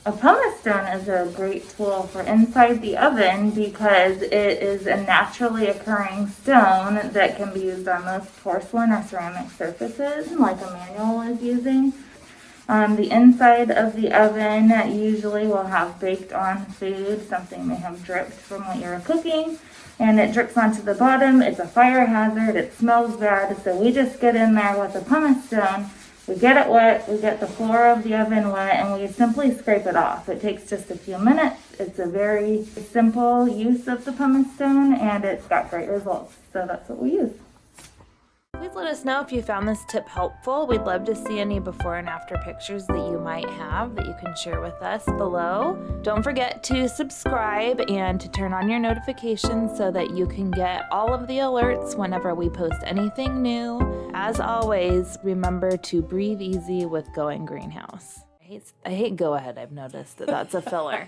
A pumice stone is a great tool for inside the oven because it is a naturally occurring stone that can be used on most porcelain or ceramic surfaces, like Emmanuel is using. The inside of the oven usually will have baked on food. Something may have dripped from what you're cooking, and it drips onto the bottom. It's a fire hazard. It smells bad. So we just get in there with a pumice stone. We get it wet. We get the floor of the oven wet, and we simply scrape it off. It takes just a few minutes. It's a very simple use of the pumice stone, and it's got great results. So that's what we use. Please let us know if you found this tip helpful. We'd love to see any before and after pictures that you might have that you can share with us below. Don't forget to subscribe and to turn on your notifications so that you can get all of the alerts whenever we post anything new. As always, remember to breathe easy with Going Greenhouse. I hate go ahead. I've noticed that that's a filler.